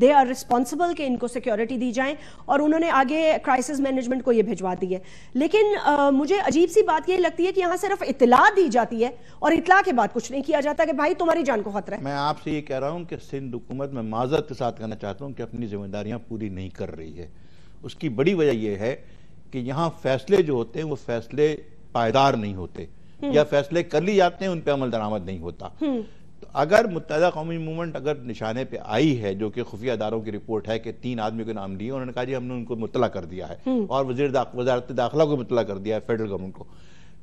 They are responsible کہ ان کو security دی جائیں، اور انہوں نے آگے کرائسس مینجمنٹ کو یہ بھجوا دی ہے. لیکن مجھے عجیب سی بات یہ لگتی ہے کہ یہاں صرف اطلاع دی جاتی ہے اور اطلاع کے بعد کچھ نہیں کیا جاتا کہ بھائی تمہاری جان کو خطرہ ہے. میں آپ سے یہ کہہ رہا ہوں کہ سندھ حکومت میں معذرت کے ساتھ کہنا چاہتا ہوں کہ اپنی ذمہ داریاں پوری نہیں کر رہی ہے. اس کی بڑی وجہ یہ ہے کہ یہاں فیصلے جو ہوتے ہیں وہ فیصلے پائیدار نہیں ہوتے، یا فیصلے کر لی جاتے ہیں ان پہ عمل درآمد نہیں ہوتا. تو اگر متحدہ قومی موومنٹ اگر نشانے پہ آئی ہے، جو کہ خفیہ اداروں کی رپورٹ ہے کہ 3 آدمی کے نام لیے، انہوں نے کہا جی ہم نے ان کو مطلع کر دیا ہے اور وزارت داخلہ کو مطلع کر دیا ہے، فیڈرل گورنمنٹ کو.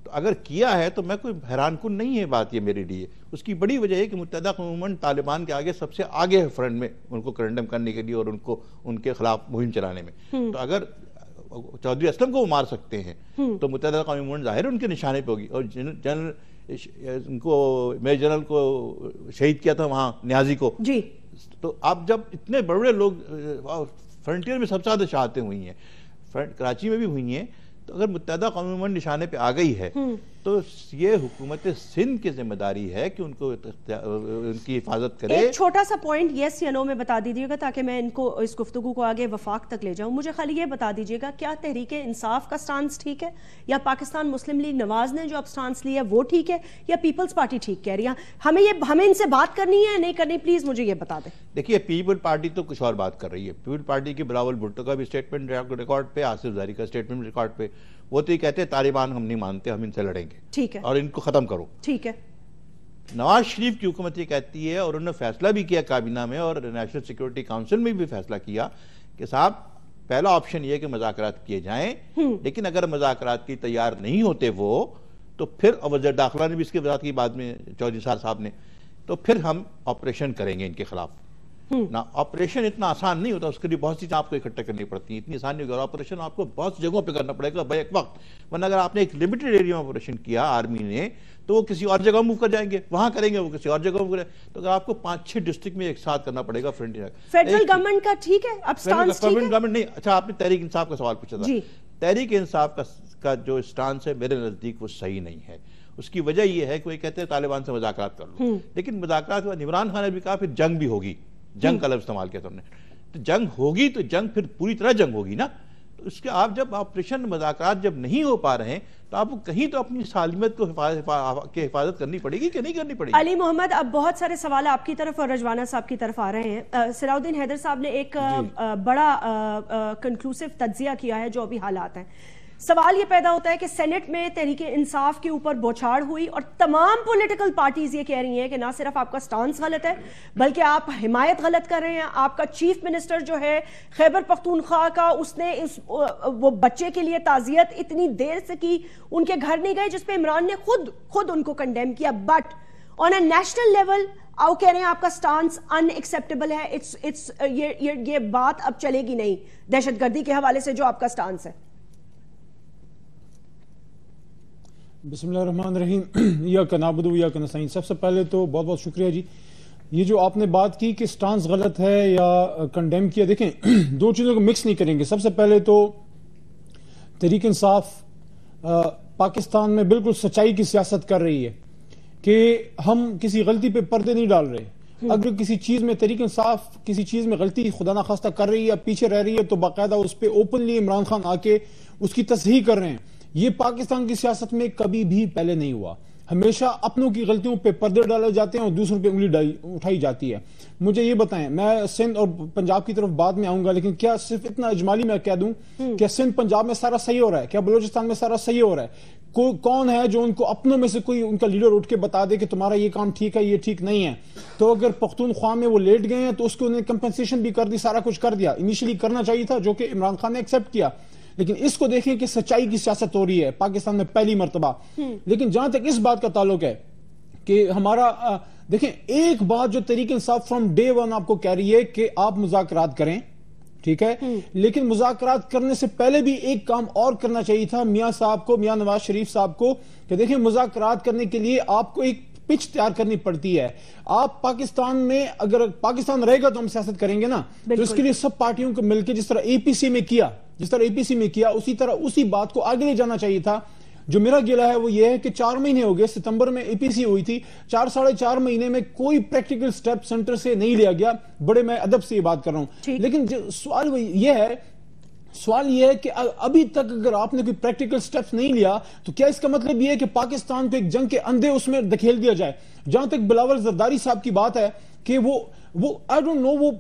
تو اگر کیا ہے تو میں کوئی حیران کن نہیں ہے بات یہ میرے لیے. اس کی بڑی وجہ ہے کہ متحدہ قومی موومنٹ طالبان کے آگے سب سے آگے ہے فرنٹ میں، ان کو کنڈم کرنے کے لیے اور ان کے خلاف مہم چلانے میں. تو اگر چودھری اسلم کو وہ مار سکتے ہیں تو متحدہ قومی موومنٹ ظاہر ان کے نشانے پہ ہوگی. اور جنرل ان کو میجر جنرل کو شہید کیا تھا وہاں نیازی کو جی. تو اب جب اتنے بڑے لوگ فرنٹیئر میں سب سے زیادہ شہادتیں ہوئی ہیں، کراچی میں بھی ہوئی ہیں، تو اگر متحدہ قومی موومنٹ نشانے پہ آ گئی ہے تو یہ حکومت سندھ کی ذمہ داری ہے کہ ان کو ان کی حفاظت کرے. ایک چھوٹا سا پوائنٹ یس یا نو میں بتا دیجیے گا تاکہ میں ان کو اس گفتگو کو آگے وفاق تک لے جاؤں. مجھے خالی یہ بتا دیجیے گا کیا تحریک انصاف کا سٹانس ٹھیک ہے، یا پاکستان مسلم لیگ نواز نے جو اب سٹانس لیا وہ ٹھیک ہے، یا پیپلز پارٹی ٹھیک کہہ رہی ہے؟ ہمیں ان سے بات کرنی ہے نہیں کرنی، پلیز مجھے یہ بتا دیں. دیکھیے پیپل پارٹی تو کچھ اور بات کر رہی ہے. پیپل پارٹی کی بلاول بھٹو کا بھی اسٹیٹمنٹ ریکارڈ پہ، آصف زاری کا اسٹیٹمنٹ ریکارڈ پہ. وہ تو یہ کہتے ہیں طالبان ہم نہیں مانتے، ہم ان سے لڑیں گے، ٹھیک ہے، اور ان کو ختم کرو. ٹھیک ہے. نواز شریف کی حکومت یہ کہتی ہے، اور انہوں نے فیصلہ بھی کیا کابینہ میں اور نیشنل سیکیورٹی کاؤنسل میں بھی فیصلہ کیا کہ صاحب پہلا آپشن یہ ہے کہ مذاکرات کیے جائیں، لیکن اگر مذاکرات کی تیار نہیں ہوتے وہ تو پھر وزیر داخلہ نے بھی اس کی وضاحت کی بعد میں چودھری صاحب نے، تو پھر ہم آپریشن کریں گے ان کے خلاف. نا آپریشن اتنا آسان نہیں ہوتا، اس کے لیے بہت سی چیزیں آپ کو اکٹھا کرنی پڑتی ہیں، اتنی آسان نہیں ہوگا. آپریشن آپ کو بہت سی جگہوں پہ کرنا پڑے گا بیک وقت، ورنہ اگر آپ نے ایک لمیٹڈ ایریا میں آپریشن کیا آرمی نے تو وہ کسی اور جگہ موو کر جائیں گے، وہاں کریں گے وہ کسی اور جگہ موو کریں گے. تو اگر آپ کو 5-6 ڈسٹرکٹ میں ایک ساتھ کرنا پڑے گا فرنٹیئر. فیڈرل گورنمنٹ کا ٹھیک ہے اب سٹانس ٹھیک ہے؟ گورنمنٹ نہیں. اچھا آپ نے تحریک انصاف کا سوال پوچھا تھا. تحریک انصاف کا جو سٹانس ہے میرے نزدیک وہ صحیح نہیں ہے. اس کی وجہ یہ ہے کہ وہ کہتے ہیں طالبان سے مذاکرات کر لو، لیکن مذاکرات کے بعد عمران خان نے بھی کہا پھر جنگ بھی ہوگی. جنگ کا لفظ استعمال کیا تھا انہوں نے. تو جنگ ہوگی تو جنگ پھر پوری طرح جنگ ہوگی نا. تو اس کے آپ جب آپریشن مذاکرات جب نہیں ہو پا رہے ہیں تو آپ کو کہیں تو اپنی سالمیت کو حفاظت کرنی پڑے گی کہ نہیں کرنی پڑے گی. علی محمد، اب بہت سارے سوال آپ کی طرف اور رجوانہ صاحب کی طرف آ رہے ہیں. صلاح الدین حیدر صاحب نے ایک بڑا کنکلوسیو تجزیہ کیا ہے جو ابھی حالات ہیں. سوال یہ پیدا ہوتا ہے کہ سینٹ میں تحریک انصاف کے اوپر بوچھاڑ ہوئی اور تمام پولیٹیکل پارٹیز یہ کہہ رہی ہیں کہ نہ صرف آپ کا سٹانس غلط ہے بلکہ آپ حمایت غلط کر رہے ہیں. آپ کا چیف منسٹر جو ہے خیبر پختونخوا کا، اس نے وہ بچے کے لیے تعزیت اتنی دیر سے کی، ان کے گھر نہیں گئے، جس پہ عمران نے خود ان کو کنڈیم کیا. But on a national level آپ کہہ رہے ہیں آپ کا سٹانس ان ایکسیپٹیبل ہے. یہ بات اب چلے گی نہیں دہشت گردی کے حوالے سے جو آپ کا سٹانس ہے. بسم اللہ الرحمن الرحیم. ایاک نعبد و ایاک نستعین. سب سے پہلے تو بہت بہت شکریہ جی. یہ جو آپ نے بات کی کہ سٹانس غلط ہے یا کنڈیم کیا، دیکھیں دو چیزوں کو مکس نہیں کریں گے. سب سے پہلے تو تحریک انصاف پاکستان میں بالکل سچائی کی سیاست کر رہی ہے کہ ہم کسی غلطی پہ پردے نہیں ڈال رہے. اگر کسی چیز میں تحریک انصاف کسی چیز میں غلطی خدا نخواستہ کر رہی ہے یا پیچھے رہ رہی ہے تو باقاعدہ اس پہ اوپنلی عمران خان آ کے اس کی تصحیح کر رہے ہیں. یہ پاکستان کی سیاست میں کبھی بھی پہلے نہیں ہوا. ہمیشہ اپنوں کی غلطیوں پہ پردے ڈالے جاتے ہیں اور دوسروں پہ انگلی اٹھائی جاتی ہے. مجھے یہ بتائیں، میں سندھ اور پنجاب کی طرف بعد میں آؤں گا، لیکن کیا صرف اتنا اجمالی میں کہہ دوں کہ سندھ پنجاب میں سارا صحیح ہو رہا ہے؟ کیا بلوچستان میں سارا صحیح ہو رہا ہے؟ کون ہے جو ان کو اپنوں میں سے کوئی ان کا لیڈر اٹھ کے بتا دے کہ تمہارا یہ کام ٹھیک ہے یہ ٹھیک نہیں ہے؟ تو اگر پختونخوا میں وہ لیٹ گئے ہیں تو اس کو انہیں کمپنسیشن بھی کر دی، سارا کچھ کر دیا. انیشلی کرنا چاہیے تھا جو کہ عمران خان نے ایکسیپٹ کیا. لیکن اس کو دیکھیں کہ سچائی کی سیاست ہو رہی ہے پاکستان میں پہلی مرتبہ. لیکن جہاں تک اس بات کا تعلق ہے کہ ہمارا دیکھیں ایک بات جو Tehreek Insaf from day one آپ کو کہہ رہی ہے کہ آپ مذاکرات کریں، ٹھیک ہے، لیکن مذاکرات کرنے سے پہلے بھی ایک کام اور کرنا چاہیے تھا میاں صاحب کو، میاں نواز شریف صاحب کو، کہ دیکھیں مذاکرات کرنے کے لیے آپ کو ایک پچ تیار کرنی پڑتی ہے. آپ پاکستان میں اگر پاکستان رہے گا تو ہم سیاست کریں گے نا، تو اس کے لیے سب پارٹیوں کو مل کے جس طرح اے پی سی میں کیا اسی طرح اسی بات کو آگے لے جانا چاہیے تھا. جو میرا گلہ ہے وہ یہ ہے کہ 4 مہینے ہو گئے، ستمبر میں اے پی سی ہوئی تھی، 4.5 مہینے میں کوئی پریکٹیکل سٹیپ سینٹر سے نہیں لیا گیا. بڑے میں ادب سے یہ بات کر رہا ہوں، لیکن سوال یہ ہے کہ ابھی تک اگر آپ نے کوئی پریکٹیکل سٹیپس نہیں لیا تو کیا اس کا مطلب یہ ہے کہ پاکستان کو ایک جنگ کے اندھے اس میں دھکیل دیا جائے؟ جہاں تک بلاول زرداری صاحب کی بات ہے کہ وہ I don't know وہ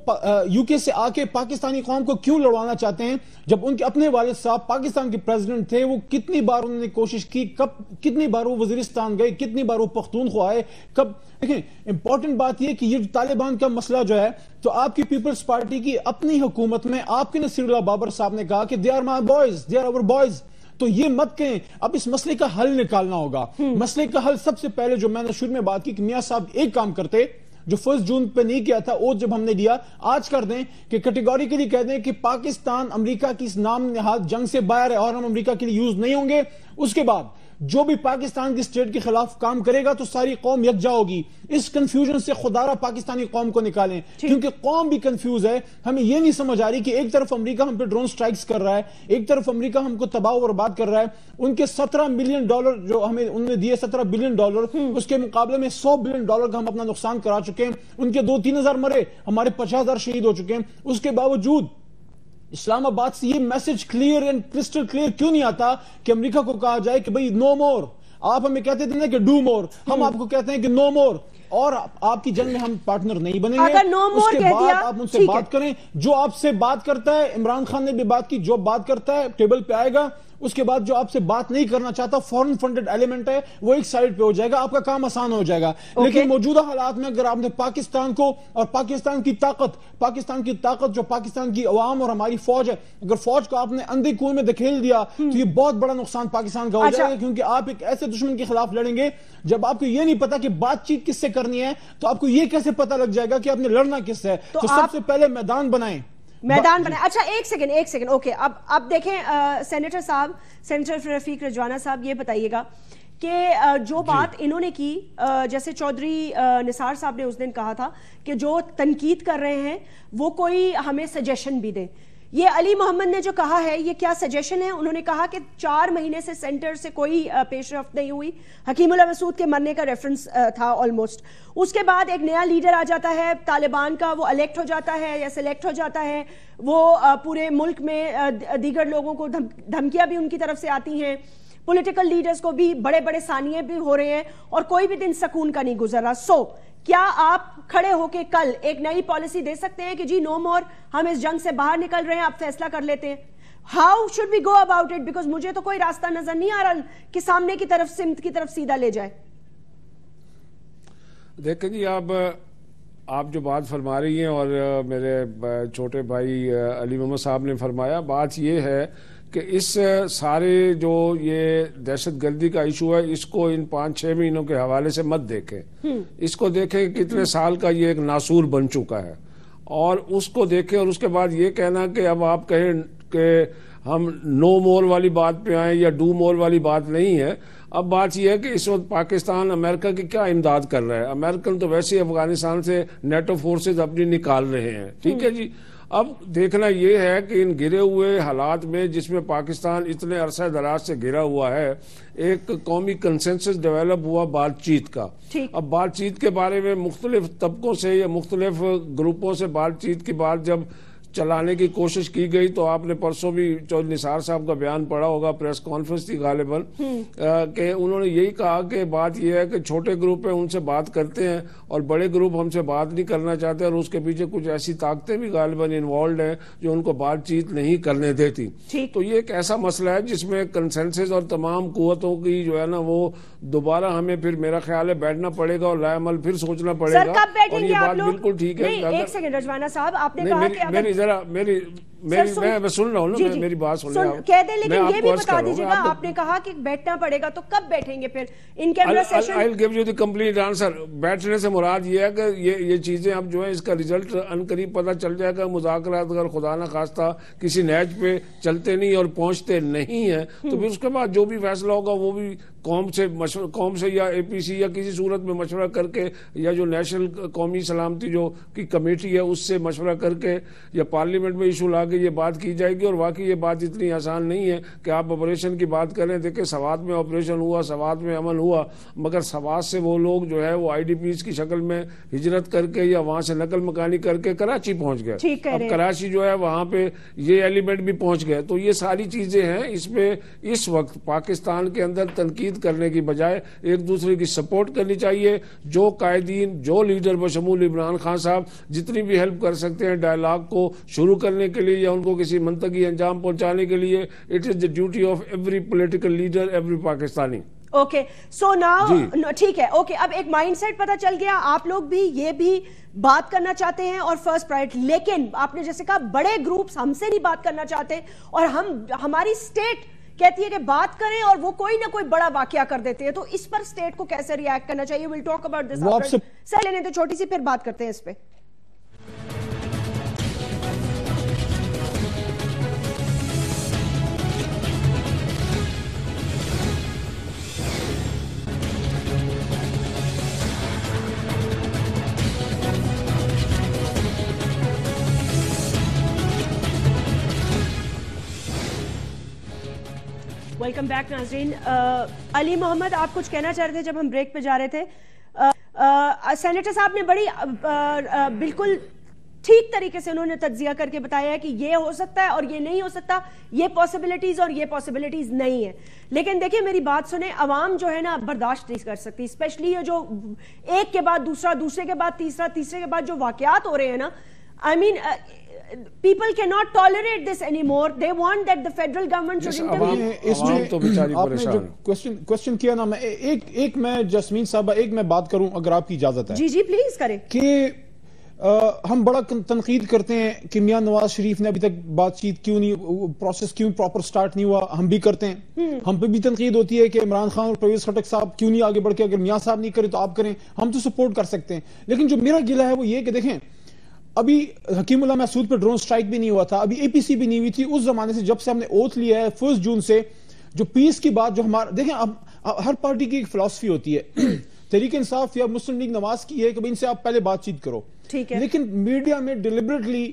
یو کے سے آ کے پاکستانی قوم کو کیوں لڑوانا چاہتے ہیں، جب ان کے اپنے والد صاحب پاکستان کے پریزیڈنٹ تھے، وہ کتنی بار انہوں نے کوشش کی، کتنی بار وہ وزیرستان گئے، کتنی بار وہ پختونخوا آئے، دیکھیں امپورٹنٹ بات یہ کہ یہ طالبان کا مسئلہ جو ہے تو آپ کی پیپلز پارٹی کی اپنی حکومت میں آپ کے نصیر اللہ بابر صاحب نے کہا کہ they are my boys, they are our boys. تو یہ مت کہیں، اب اس مسئلے کا حل نکالنا ہوگا. مسئلے کا حل سب سے پہلے جو میں نے شروع میں بات کی کہ میاں صاحب ایک کام کرتے جو 1 جون پہ نہیں کیا تھا، اوتھ جب ہم نے دیا آج کر دیں کہ کیٹیگوریکلی کہہ دیں کہ پاکستان امریکہ کی اس نام نہاد جنگ سے باہر ہے اور ہم امریکہ کے لیے یوز نہیں ہوں گے. اس کے بعد جو بھی پاکستان کی اسٹیٹ کے خلاف کام کرے گا تو ساری قوم یکجا ہوگی. اس کنفیوژن سے خدا را پاکستانی قوم کو نکالیں، کیونکہ قوم بھی کنفیوز ہے. ہمیں یہ نہیں سمجھ آ رہی کہ ایک طرف امریکہ ہم پہ ڈرون سٹرائکس کر رہا ہے، ایک طرف امریکہ ہم کو تباہ و برباد کر رہا ہے. ان کے $17 ملین جو ہمیں انہوں نے دیے $17 بلین، اس کے مقابلے میں $100 بلین کا ہم اپنا نقصان کرا چکے ہیں. ان کے 2-3 ہزار مرے، ہمارے 50,000 شہید ہو چکے ہیں. اس کے باوجود اسلام آباد سے یہ message clear and crystal clear کیوں نہیں آتا کہ امریکہ کو کہا جائے کہ بھئی نو مور. آپ ہمیں کہتے تھے نا کہ ڈو مور، ہم آپ کو کہتے ہیں کہ نو مور، اور آپ کی جنگ میں ہم پارٹنر نہیں بنیں گے. اس کے بعد آپ ان سے بات کریں، جو آپ سے بات کرتا ہے، عمران خان نے بھی بات کی، جو بات کرتا ہے ٹیبل پہ آئے گا. اس کے بعد جو آپ سے بات نہیں کرنا چاہتا، فورن فنڈڈ ایلیمنٹ ہے، وہ ایک سائیڈ پہ ہو جائے گا، آپ کا کام آسان ہو جائے گا. لیکن موجودہ حالات میں اگر آپ نے پاکستان کو اور پاکستان کی طاقت جو پاکستان کی عوام اور ہماری فوج ہے، اگر فوج کو آپ نے اندھے کنویں میں دھکیل دیا تو یہ بہت بڑا نقصان پاکستان کا ہو جائے گا. کیونکہ آپ ایک ایسے دشمن کے خلاف لڑیں گے جب آپ کو یہ نہیں پتا کہ بات چیت کس سے کرنی ہے، تو آپ کو یہ کیسے پتا لگ جائے گا کہ آپ نے لڑنا کس سے ہے. تو سب سے پہلے میدان بنائیں. اچھا ایک سیکنڈ اوکے. اب دیکھیں سینیٹر صاحب، سینیٹر رفیق رجوانہ صاحب، یہ بتائیے گا کہ جو بات انہوں نے کی، جیسے چودھری نثار صاحب نے اس دن کہا تھا کہ جو تنقید کر رہے ہیں وہ کوئی ہمیں سجیشن بھی دے. یہ علی محمد نے جو کہا ہے یہ کیا سجیشن ہے؟ انہوں نے کہا کہ 4 مہینے سے سینٹر سے کوئی پیش رفت نہیں ہوئی. حکیم اللہ مسعود کے مرنے کا ریفرنس تھا آلموسٹ. اس کے بعد ایک نیا لیڈر آ جاتا ہے طالبان کا، وہ الیکٹ ہو جاتا ہے یا سلیکٹ ہو جاتا ہے. وہ پورے ملک میں دیگر لوگوں کو دھمکیاں بھی ان کی طرف سے آتی ہیں، پولیٹیکل لیڈرز کو بھی بڑے بڑے سانیے بھی ہو رہے ہیں، اور کوئی بھی دن سکون کا نہیں گزر رہا. کیا آپ کھڑے ہو کے کل ایک نئی پالیسی دے سکتے ہیں کہ جی نو مور، ہم اس جنگ سے باہر نکل رہے ہیں، آپ فیصلہ کر لیتے ہیں؟ How should we go about it? Because مجھے تو کوئی راستہ نظر نہیں آ رہا کہ سامنے کی طرف سمت کی طرف سیدھا لے جائے. دیکھیں جی، آپ جو بات فرما رہی ہیں اور میرے چھوٹے بھائی علی محمد صاحب نے فرمایا، بات یہ ہے کہ اس سارے جو یہ دہشت گردی کا ایشو ہے، اس کو ان 5-6 مہینوں کے حوالے سے مت دیکھیں. اس کو دیکھیں کتنے سال کا یہ ایک ناسور بن چکا ہے، اور اس کو دیکھیں. اور اس کے بعد یہ کہنا کہ اب آپ کہیں کہ ہم نو مور والی بات پہ آئیں یا ڈو مور والی بات نہیں ہے. اب بات یہ ہے کہ اس وقت پاکستان امریکہ کی کیا امداد کر رہا ہے. امریکن تو ویسے ہی افغانستان سے نیٹو فورسز اپنی نکال رہے ہیں، ٹھیک ہے جی. اب دیکھنا یہ ہے کہ ان گرے ہوئے حالات میں جس میں پاکستان اتنے عرصہ دراز سے گرا ہوا ہے، ایک قومی کنسنسس ڈیولپ ہوا بات چیت کا. اب بات چیت کے بارے میں مختلف طبقوں سے یا مختلف گروپوں سے بات چیت کی بات جب چلانے کی کوشش کی گئی، تو آپ نے پرسوں بھی چودھری نثار صاحب کا بیان پڑھا ہوگا، پریس کانفرنس تھی غالباً، کہ انہوں نے یہی کہا کہ بات یہ ہے کہ چھوٹے گروپ ہیں ان سے بات کرتے ہیں اور بڑے گروپ ہم سے بات نہیں کرنا چاہتے، اور اس کے پیچھے کچھ ایسی طاقتیں بھی غالباً انوالوڈ ہیں جو ان کو بات چیت نہیں کرنے دیتی. تو یہ ایک ایسا مسئلہ ہے جس میں کنسنسس اور تمام قوتوں کی جو ہے نا وہ دوبارہ ہمیں پھر میرا خیال ہے بیٹھنا پڑے گا اور لائے عمل پھر سوچنا پڑے گا. اور یہ بات بالکل ٹھیک ہے. ایک سیکنڈ رجوانہ صاحب، آپ نے کہا کہ میں سن رہا ہوں نا، میری بات سن رہا ہوں، کہہ دیں، لیکن یہ بھی بتا دیجیے گا، آپ نے کہا کہ بیٹھنا پڑے گا، تو کب بیٹھیں گے پھر ان camera session? I'll give you the complete answer. بیٹھنے سے مراد یہ ہے کہ یہ چیزیں اب جو ہے اس کا ریزلٹ ان قریب پتہ چل جائے گا. مذاکرات اگر خدا نہ خواستہ کسی نیج پہ چلتے نہیں اور پہنچتے نہیں ہیں تو پھر اس کے بعد جو بھی فیصلہ ہوگا وہ بھی قوم سے یا اے پی سی یا کسی صورت میں مشورہ کر کے، یا جو نیشنل قومی سلامتی جو کی کمیٹی ہے اس سے مشورہ کر کے، یا پارلیمنٹ میں ایشو لا کہ یہ بات کی جائے گی. اور واقعی یہ بات اتنی آسان نہیں ہے کہ آپ آپریشن کی بات کریں. دیکھیں سوات میں آپریشن ہوا, سوات میں امن ہوا, مگر سوات سے وہ لوگ جو ہے وہ IDPs کی شکل میں ہجرت کر کے یا وہاں سے نقل مکانی کر کے کراچی پہنچ گئے. اب کراچی جو ہے وہاں پہ یہ ایلیمنٹ بھی پہنچ گئے. تو یہ ساری چیزیں ہیں. اس میں اس وقت پاکستان کے اندر تنقید کرنے کی بجائے ایک دوسرے کی سپورٹ کرنی چاہیے. جو قائدین, جو لیڈر بشمول عمران خان صاحب جتنی بھی ہیلپ کر سکتے ہیں ڈائلاگ کو شروع کرنے کے لیے یا ان کو کسی منطقی انجام پہنچانے کے لیے, it is the duty of every political leader, every Pakistani. Okay, so now ٹھیک ہے. اوکے, اب ایک مائنڈ سیٹ پتہ چل گیا. آپ لوگ بھی یہ بھی بات کرنا چاہتے ہیں اور فرسٹ پرائرٹی, لیکن آپ نے جیسے کہا بڑے گروپس ہم سے نہیں بات کرنا چاہتے اور ہماری اسٹیٹ کہتی ہے کہ بات کریں اور وہ کوئی نہ کوئی بڑا واقعہ کر دیتے ہیں. تو اس پر اسٹیٹ کو کیسے ری ایکٹ کرنا چاہیے؟ We'll talk about this. Sir لینے تو چھوٹی سی پھر بات کرتے ہیں اس پہ. ویلکم بیک ناظرین. علی محمد, آپ کچھ کہنا چاہ رہے تھے جب ہم بریک پہ جا رہے تھے. سینیٹر صاحب نے بڑی بالکل ٹھیک طریقے سے انہوں نے تجزیہ کر کے بتایا ہے کہ یہ ہو سکتا ہے اور یہ نہیں ہو سکتا, یہ پاسبلٹیز اور یہ پاسبلٹیز نہیں ہے. لیکن دیکھیں میری بات سنیں, عوام جو ہے نا برداشت نہیں کر سکتی, اسپیشلی یہ جو ایک کے بعد دوسرا, دوسرے کے بعد تیسرا, تیسرے کے بعد جو واقعات ہو رہے ہیں نا, I mean, people cannot tolerate this anymore. They want that the federal government should intervene. آپ نے جو question کیا نا, میں جسمین صاحبہ ایک میں بات کروں اگر آپ کی اجازت ہے. جی جی پلیز کریں. کہ ہم بڑا تنقید کرتے ہیں کہ میاں نواز شریف نے ابھی تک بات چیت کیوں نہیں, پروسیس کیوں پراپر سٹارٹ نہیں ہوا. ہم بھی کرتے ہیں, ہم پہ بھی تنقید ہوتی ہے کہ عمران خان اور پرویز خٹک صاحب کیوں نہیں آگے بڑھ کے, اگر میاں صاحب نہیں کرے تو آپ کریں, ہم تو سپورٹ کر سکتے ہیں. لیکن جو میرا گلہ ہے وہ یہ کہ دیکھیں ابھی حکیم اللہ محسود پہ ڈرون سٹرائک بھی نہیں ہوا تھا, ابھی APC بھی نہیں ہوئی تھی. اس زمانے سے جب سے ہم نے اوتھ لیا ہے 1 جون سے, جو پیس کی بات جو ہمارا, دیکھیں اب ہر پارٹی کی ایک فلسفی ہوتی ہے. تحریک انصاف یا مسلم لیگ نواز کی ہے کہ ان سے آپ پہلے بات چیت کرو, لیکن میڈیا میں ڈیلیبریٹلی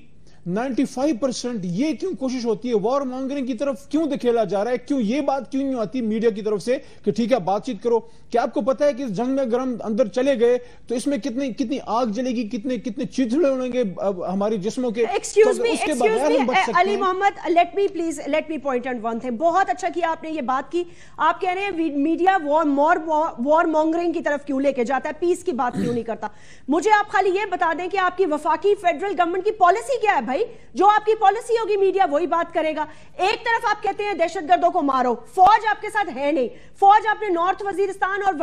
95% یہ کیوں کوشش ہوتی ہے, وار مانگرنگ کی طرف کیوں دکھیلا جا رہا ہے, کیوں یہ بات کیوں نہیں آتی میڈیا کی طرف سے کہ ٹھیک ہے بات چیت کرو. کیا آپ کو پتا ہے کہ اس جنگ میں اگر ہم اندر چلے گئے تو اس میں کتنی آگ جلے گی, کتنے چیتڑے ہونے گے ہماری جسموں کے. Excuse me Ali Mohammad, let me point out one thing. بہت اچھا کیا آپ نے یہ بات کی. آپ کہہ رہے ہیں میڈیا وار مانگرنگ کی طرف کیوں لے کے جاتا ہے, پیس کی بات کیوں نہیں کرتا. مجھے آپ خالی یہ بتا دیں کہ آپ کی وفاقی فیڈرل گورنمنٹ کی پالیسی کیا ہے بھائی. جو آپ کی پالیسی ہوگی میڈیا وہی بات کرے گا. ایک طرف آپ کہتے ہیں دہشت گردوں کو مارو, فوج آپ کے ساتھ ہے نہیں, فوج آپ نے نارتھ وزیرستان اور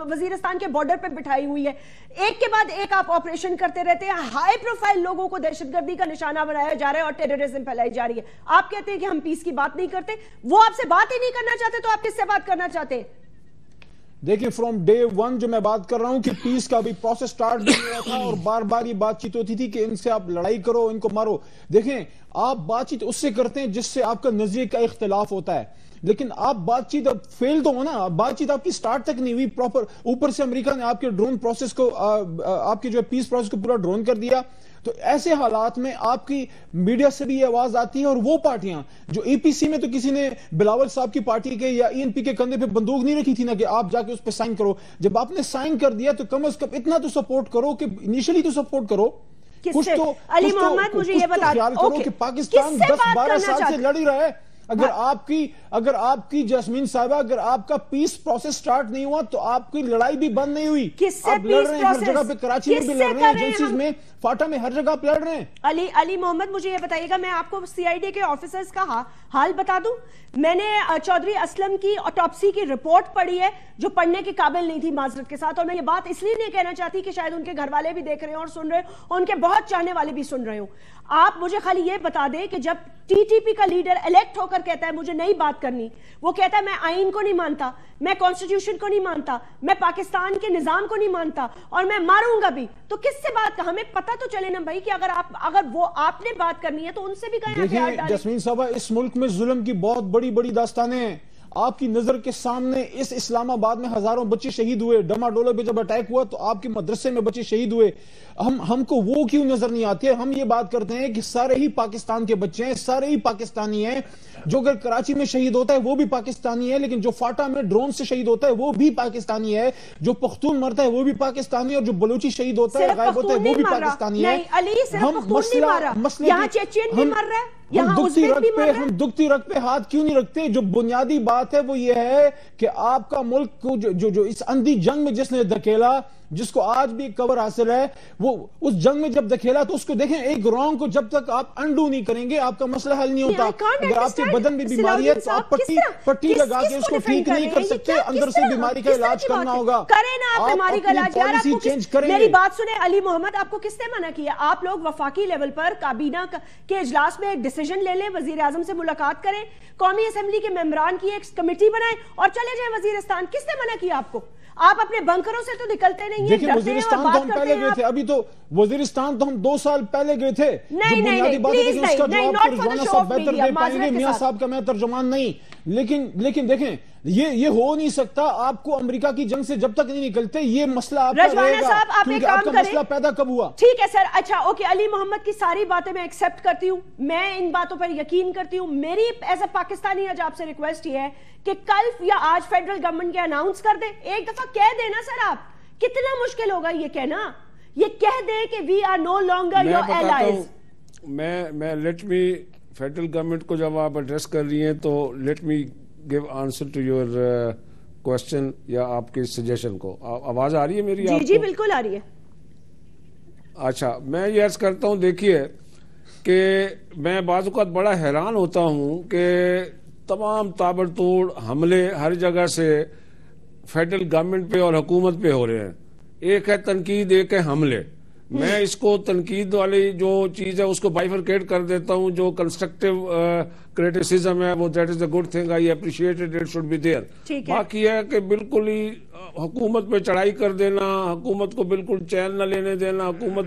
وزیرستان کے بارڈر پہ بٹھائی ہوئی ہے, ایک کے بعد ایک آپ آپریشن کرتے رہتے ہیں, ہائی پروفائل لوگوں کو دہشت گردی کا نشانہ بنایا جا رہا ہے اور ٹیررزم پھیلائی جا رہی ہے. آپ کہتے ہیں کہ ہم پیس کی بات نہیں کرتے, وہ آپ سے بات ہی نہیں کرنا چاہتے, تو آپ کس سے بات کرنا چاہتے ہیں؟ دیکھیں فرام ڈے 1 جو میں بات کر رہا ہوں کہ پیس کا بھی پروسیس سٹارٹ بھی ہوا تھا اور بار بار یہ بات چیت ہوتی تھی کہ ان سے آپ لڑائی کرو, ان کو مارو. دیکھیں آپ بات چیت اس سے کرتے ہیں جس سے آپ کا نظریے کا اختلاف ہوتا ہے, لیکن آپ بات چیت اب فیل تو ہونا, بات چیت آپ کی سٹارٹ تک نہیں ہوئی پراپر. اوپر سے امریکہ نے آپ کے ڈرون پروسیس کو, آپ کے جو پیس پروسیس کو پورا ڈرون کر دیا. تو ایسے حالات میں آپ کی میڈیا سے بھی یہ آواز آتی ہے, اور وہ پارٹیاں جو APC میں تو کسی نے بلاول صاحب کی پارٹی کے یا ENP کے کندھے پہ بندوق نہیں رکھی تھی نا کہ آپ جا کے اس پہ سائن کرو. جب آپ نے سائن کر دیا تو کم از کم اتنا تو سپورٹ کرو کہ انیشلی تو سپورٹ کرو. علی محمد مجھے یہ بتا دو کہ پاکستان 10-12 سال سے لڑ ہی رہا ہے. اگر آپ کی جسمین صاحبہ, اگر آپ کا پیس پروسیس سٹارٹ نہیں ہوا تو آپ کی لڑائی بھی بند نہیں ہوئی. آپ لڑ رہے ہیں ہر جگہ پہ, کراچی میں بھی لڑ رہے ہیں, ایجنسیز میں, فاٹا میں, ہر جگہ پہ لڑ رہے ہیں. علی محمد مجھے یہ بتائیے گا, میں آپ کو CID کے آفیسرز کا حال بتا دوں. میں نے چودھری اسلم کی آٹوپسی کی رپورٹ پڑھی ہے جو پڑھنے کے قابل نہیں تھی معذرت کے ساتھ, اور میں یہ بات اس لیے نہیں کہنا چاہتی کہ شاید ان کے گھر والے بھی دیکھ رہے ہوں اور سن رہے ہوں, اور ان کے بہت چاہنے والے بھی سن رہے ہوں. آپ مجھے خالی یہ بتا دیں کہ جب TTP کا لیڈر الیکٹ ہو کر کہتا ہے مجھے نہیں بات کرنی, وہ کہتا ہے میں آئین کو نہیں مانتا, میں کانسٹیٹیوشن کو نہیں مانتا, میں پاکستان کے نظام کو نہیں مانتا, اور میں ماروں گا بھی, تو کس سے بات کا ہمیں پتہ تو چلے نا بھائی کہ اگر وہ آپ نے بات کرنی ہے تو ان سے بھی کہیں. دیکھیں جسمین صاحبہ, اس ملک میں ظلم کی بہت بڑی داستانیں ہیں. آپ کی نظر کے سامنے اس اسلام آباد میں ہزاروں بچے شہید ہوئے، ڈماڈولا پہ جب اٹیک ہوا تو آپ کے مدرسے میں بچے شہید ہوئے، ہم کو وہ کیوں نظر نہیں آتے؟ ہم یہ بات کرتے ہیں کہ سارے ہی پاکستان کے بچے ہیں، سارے ہی پاکستانی ہیں، جو اگر کراچی میں شہید ہوتا ہے وہ بھی پاکستانی ہے، لیکن جو فاٹا میں ڈرون سے شہید ہوتا ہے وہ بھی پاکستانی ہے، جو پختون مرتا ہے وہ بھی پاکستانی ہے، اور جو بلوچی شہید ہوتا ہے غائب ہوتا ہے وہ بھی پاکستانی ہے۔ ہم مسئلے ہم دکھتی رکھ پہ ہاتھ کیوں نہیں رکھتے؟ جو بنیادی بات ہے وہ یہ ہے کہ آپ کا ملک کو جو اس اندھی جنگ میں جس نے دھکیلا، جس کو آج بھی کور حاصل ہے، وہ اس جنگ میں جب دھکیلا تو اس کو دیکھیں، ایک رانگ کو جب تک آپ انڈو نہیں کریں گے آپ کا مسئلہ حل نہیں ہوتا۔ اگر آپ کے بدن میں بیماری ہے تو آپ پٹی لگا کے اس کو ٹھیک نہیں کر سکتے، اندر سے بیماری کا علاج کرنا ہوگا۔ آپ اپنی پالیسی چینج کریں گے۔ میری بات سنیں علی محمد، آپ کو کس نے منع کیا؟ آپ لوگ وفاقی لیول پر کابینہ کے اجلاس میں ایک ڈیسیجن لے لیں، وزیر اعظم سے ملاقات کریں، قومی اسمبلی کے ممبران کی ایک کمیٹی بنائیں اور چلے جائیں وزیرستان۔ کس نے منع کیا آپ کو؟ آپ اپنے بنکروں سے تو نکلتے نہیں ہیں، دیکھیں وزیرستان تو ہم پہلے گئے تھے، ابھی تو وزیرستان تو ہم 2 سال پہلے گئے تھے۔ جو بنیادی بات ہے کہ اس کا جواب تو رضوانہ صاحب بہتر دے پائیں گے، میاں صاحب کا میں ترجمان نہیں، لیکن دیکھیں یہ ہو نہیں سکتا۔ آپ کو امریکہ کی جنگ سے جب تک نہیں نکلتے یہ مسئلہ آپ کا رہے گا، کیونکہ آپ کا مسئلہ پیدا کب ہوا؟ ٹھیک ہے سر، اچھا اوکے، علی محمد کی ساری باتیں میں ایکسپٹ کرتی ہوں، میں ان باتوں پر یقین کرتی ہوں۔ میری ایز اے پاکستانی آج آپ سے ریکویسٹ یہ ہے کہ کل یا آج فیڈرل گورنمنٹ کے اناؤنس کر دیں، ایک دفعہ کہہ دینا سر، آپ کتنا مشکل ہوگا یہ کہنا، یہ کہہ دیں کہ we are no longer your allies. میں لیٹ می فیڈرل گورنمنٹ کو جب آپ ایڈریس کر رہی ہیں تو let me give answer to your question یا آپ کی سجیشن کو۔ آواز آ رہی ہے میری؟ جی بالکل آ رہی ہے۔ اچھا، میں یہ عرض کرتا ہوں، دیکھیے کہ میں بعض اوقات بڑا حیران ہوتا ہوں کہ تمام تابڑ توڑ حملے ہر جگہ سے فیڈرل گورنمنٹ پہ اور حکومت پہ ہو رہے ہیں۔ ایک ہے تنقید، ایک ہے حملے۔ میں اس کو تنقید والی جو چیز ہے اس کو بائیفرکیٹ کر دیتا ہوں، جو کنسٹرکٹیو کریٹیسزم ہے وہ that is a good thing, I appreciate it, it should be there. باقی ہے کہ بالکل ہی حکومت پہ چڑھائی کر دینا، حکومت کو بالکل چین نہ لینے دینا، حکومت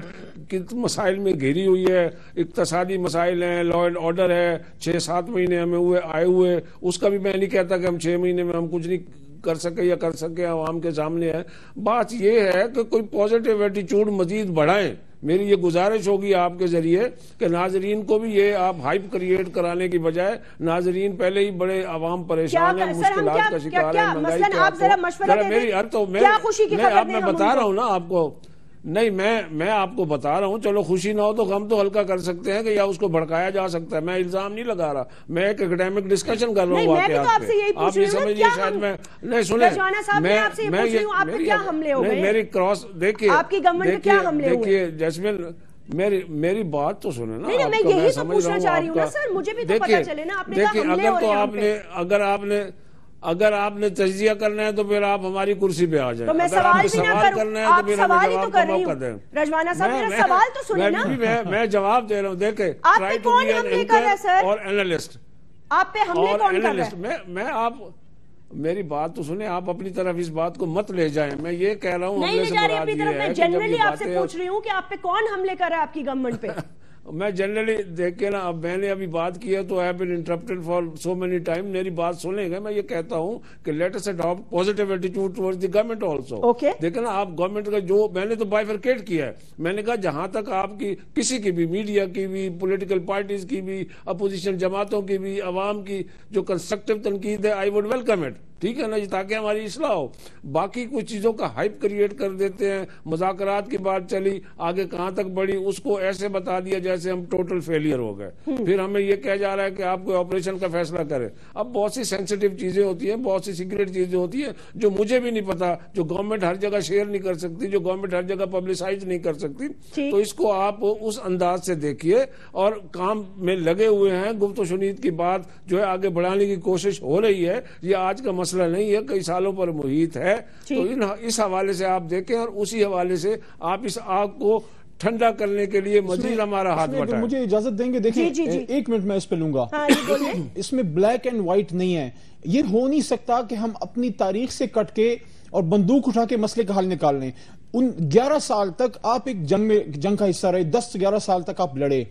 کت مسائل میں گھری ہوئی ہے، اقتصادی مسائل ہیں، لا اینڈ آرڈر ہے، 6-7 مہینے ہمیں آئے ہوئے، اس کا بھی میں نہیں کہتا کہ ہم 6 مہینے میں ہم کچھ نہیں کر سکے یا کر سکے، عوام کے سامنے ہے۔ بات یہ ہے کہ کوئی پازیٹیو ایٹیچیوڈ مزید بڑھائیں۔ میری یہ گزارش ہوگی آپ کے ذریعے کہ ناظرین کو بھی یہ آپ ہائپ کریٹ کرانے کی بجائے، ناظرین پہلے ہی بڑے عوام پریشان ہیں، مشکلات کا شکار ہیں، مہنگائی میں بتا رہا ہوں نا آپ کو، نہیں میں آپ کو بتا رہا ہوں، چلو خوشی نہ ہو تو غم تو ہلکا کر سکتے ہیں کہ یا اس کو بھڑکایا جا سکتا ہے۔ میں الزام نہیں لگا رہا، میں ایک اکیڈیمک ڈسکشن کر رہا ہوں واقعات پہ۔ آپ یہ سمجھیے شاید میں نہیں سنیں، میری کراس دیکھیے جیسمین، میری بات تو سنیں نا، میں سمجھ رہا ہوں۔ دیکھیے اگر آپ نے تجزیہ کرنا ہے تو پھر آپ ہماری کرسی پہ آ جائیں، اگر آپ نے سوال کرنا ہے تو پھر ہمیں جواب کا موقع دیں۔ رضوانہ صاحب میرا سوال تو سنیں نا، میں جواب دے رہا ہوں۔ دیکھیں آپ پہ کون حملے کر رہا ہے سر؟ اور اینالسٹ، آپ پہ حملے کون کر رہا ہے؟ میں آپ میری بات تو سنیں، آپ اپنی طرف اس بات کو مت لے جائیں۔ میں یہ کہہ رہا ہوں، نہیں لے جا رہی اپنی طرف، میں جنرلی آپ سے پوچھ رہی ہوں کہ آپ پہ کون حملے کر رہا ہے آپ کی گورنمنٹ پہ؟ میں جنرلی دیکھیں نا، اب میں نے ابھی بات کی ہے تو I have been interrupted for so many time، میری بات سنیں گے۔ میں یہ کہتا ہوں کہ let us adopt positive attitude towards the government also۔ دیکھیں نا، آپ گورنمنٹ کا جو میں نے تو bifurcate کیا ہے، میں نے کہا جہاں تک آپ کی کسی کی بھی، میڈیا کی بھی، پولیٹیکل پارٹیز کی بھی، اپوزیشن جماعتوں کی بھی، عوام کی جو کنسٹرکٹیو تنقید ہے I would welcome it، ٹھیک ہے نا جی، تاکہ ہماری اصلاح ہو۔ باقی کچھ چیزوں کا ہائپ کریٹ کر دیتے ہیں، مذاکرات کی بات چلی، آگے کہاں تک بڑھی، اس کو ایسے بتا دیا جیسے ہم ٹوٹل فیلئر ہو گئے، پھر ہمیں یہ کہا جا رہا ہے کہ آپ کوئی آپریشن کا فیصلہ کریں۔ اب بہت سی سینسیٹیو چیزیں ہوتی ہیں، بہت سی سیکریٹ چیزیں ہوتی ہیں جو مجھے بھی نہیں پتا، جو گورنمنٹ ہر جگہ شیئر نہیں کر سکتی، جو گورنمنٹ ہر جگہ پبلسائز نہیں کر سکتی۔ تو اس کو آپ اس انداز سے دیکھیے اور کام میں لگے ہوئے ہیں۔ گفت و شنید کی بات جو ہے آگے بڑھانے کی کوشش ہو رہی ہے، یہ آج کا مسئلہ نہیں ہے، کئی سالوں پر محیط ہے۔ تو اس حوالے سے آپ دیکھیں اور اسی حوالے سے آپ اس آگ کو ٹھنڈا کرنے کے لیے مزید ہمارا ہاتھ بٹائیں۔ مجھے اجازت دیں گے؟ دیکھیں ایک منٹ میں اس پہ لوں گا، اس میں بلیک اینڈ وائٹ نہیں ہے۔ یہ ہو نہیں سکتا کہ ہم اپنی تاریخ سے کٹ کے اور بندوق اٹھا کے مسئلے کا حل نکال لیں۔ ان 11 سال تک آپ ایک جنگ کا حصہ رہے، 10-11 سال تک آپ لڑے،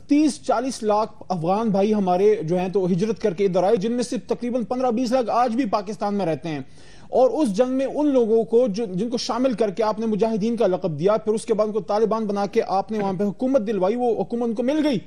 30-40 لاکھ افغان بھائی ہمارے جو ہیں تو ہجرت کر کے ادھر آئے، جن میں سے تقریباً 15-20 لاکھ آج بھی پاکستان میں رہتے ہیں، اور اس جنگ میں ان لوگوں کو جن کو شامل کر کے آپ نے مجاہدین کا لقب دیا، پھر اس کے بعد ان کو طالبان بنا کے آپ نے وہاں پہ حکومت دلوائی، وہ حکومت ان کو مل گئی۔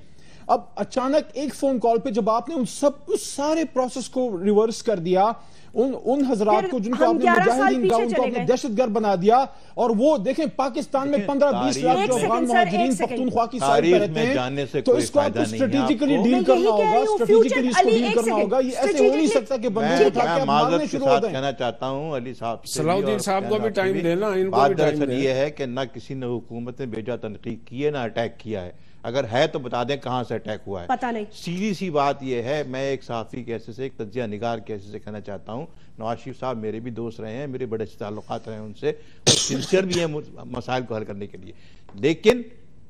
اب اچانک ایک فون کال پہ جب آپ نے اس سارے پروسیس کو ریورس کر دیا، ان حضرات کو جن کو آپ نے مجاہدین کا، ان کو آپ نے دہشت گرد بنا دیا، اور وہ دیکھیں پاکستان میں 15-20 لاکھ جو افغان مہاجرین پختونخوا کی سائڈ پہ رہتے ہیں، تو اس کو آپ کو اسٹریٹجیکلی ڈیل کرنا ہوگا، اسٹریٹجیکلی اس کو ڈیل کرنا ہوگا۔ یہ ایسے ہو نہیں سکتا کہ بندے اٹھا کے آپ مارنے شروع ہو جائیں۔ کہنا چاہتا ہوں علی صاحب سے، صلاح الدین صاحب کو بھی ٹائم دینا، ان کو بھی ٹائم دینا۔ یہ ہے کہ نہ کسی نے حکومت نے بھیجا تنقید کی ہے، نہ اٹیک کیا ہے، اگر ہے تو بتا دیں کہاں سے اٹیک ہوا ہے، پتہ نہیں۔ سیدھی سی بات یہ ہے، میں ایک صحافی کے حیثیت سے، ایک تجزیہ نگار کے حیثیت سے کہنا چاہتا ہوں، نواز شریف صاحب میرے بھی دوست رہے ہیں، میرے بڑے اچھے تعلقات رہے ہیں ان سے، اور سنسیئر بھی ہیں مسائل کو حل کرنے کے لیے، لیکن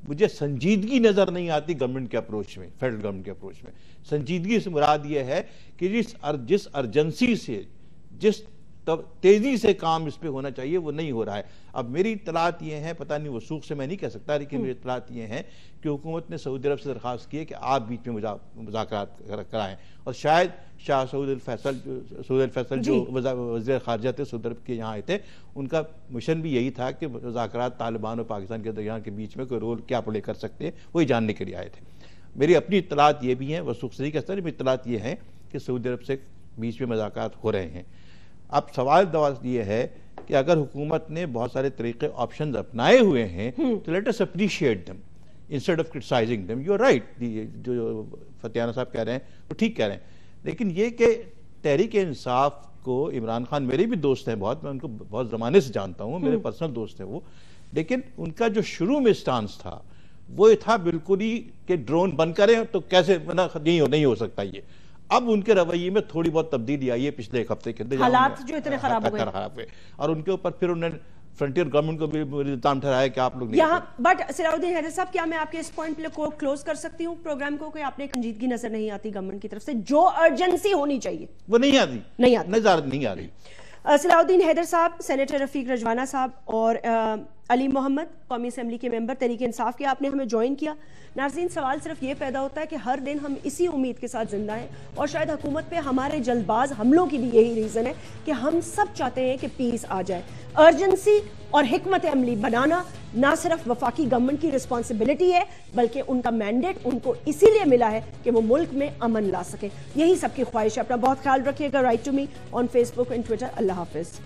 مجھے سنجیدگی نظر نہیں آتی گورنمنٹ کے اپروچ میں، فیڈرل گورنمنٹ کے اپروچ میں۔ سنجیدگی سے مراد یہ ہے کہ جس ارجنسی سے، جس تیزی سے کام اس پہ ہونا چاہیے وہ نہیں ہو رہا ہے۔ اب میری اطلاعات یہ ہیں، پتہ نہیں وثوق سے میں نہیں کہہ سکتا، لیکن میری اطلاعات یہ ہیں کہ حکومت نے سعودی عرب سے درخواست کی ہے کہ آپ بیچ میں مذاکرات کرائیں، اور شاید شاہ سعود الفیصل جو وزیر خارجہ تھے سعودی عرب کے یہاں آئے تھے، ان کا مشن بھی یہی تھا کہ مذاکرات طالبان اور پاکستان کے درمیان کے بیچ میں کوئی رول کیا پلے کر سکتے ہیں، وہی جاننے کے لیے آئے تھے۔ میری اپنی اطلاعات یہ بھی ہیں، وثوق سے نہیں کہہ سکتا، میری اطلاعات یہ ہیں کہ سعودی عرب سے بیچ میں مذاکرات ہو رہے ہیں۔ اب سوال یہ ہے کہ اگر حکومت نے بہت سارے طریقے آپشنز اپنائے ہوئے ہیں تو let us appreciate them instead of criticizing them. You are right، جو فتیانہ صاحب کہہ رہے ہیں وہ ٹھیک کہہ رہے ہیں، لیکن یہ کہ تحریک انصاف کو، عمران خان میرے بھی دوست ہیں بہت، میں ان کو بہت زمانے سے جانتا ہوں، میرے پرسنل دوست ہیں وہ، لیکن ان کا جو شروع میں سٹانس تھا وہ یہ تھا بالکل ہی کہ ڈرون بند کریں تو کیسے نہیں ہو سکتا یہ۔ اب ان کے رویے میں تھوڑی بہت تبدیلی آئی ہے پچھلے ایک ہفتے کے اندر، حالات جو اتنے خراب ہو گئے، اور ان کے اوپر پھر انہوں نے فرنٹیئر گورنمنٹ کو بھی الزام ٹھہرایا کہ آپ لوگ نہیں یہاں۔ بٹ صلاح الدین حیدر صاحب، کیا میں آپ کے اس پوائنٹ پہ کلوز کر سکتی ہوں پروگرام کو کہ آپ نے سنجیدگی نظر نہیں آتی گورنمنٹ کی طرف سے، جو ارجنسی ہونی چاہیے وہ نہیں آ رہی۔ صلاح الدین حیدر صاحب، سینیٹر رفیق رجوانہ صاحب اور علی محمد، قومی اسمبلی کے ممبر تحریک انصاف کے، آپ نے ہمیں جوائن کیا۔ ناظرین، سوال صرف یہ پیدا ہوتا ہے کہ ہر دن ہم اسی امید کے ساتھ زندہ ہیں، اور شاید حکومت پہ ہمارے جلد باز حملوں کی بھی یہی ریزن ہے کہ ہم سب چاہتے ہیں کہ پیس آ جائے۔ ارجنسی اور حکمت عملی بنانا نہ صرف وفاقی گورنمنٹ کی رسپانسبلٹی ہے، بلکہ ان کا مینڈیٹ ان کو اسی لیے ملا ہے کہ وہ ملک میں امن لا سکیں۔ یہی سب کی خواہش ہے۔ اپنا بہت خیال رکھیے گا۔ Write to me on Facebook and Twitter. اللہ حافظ۔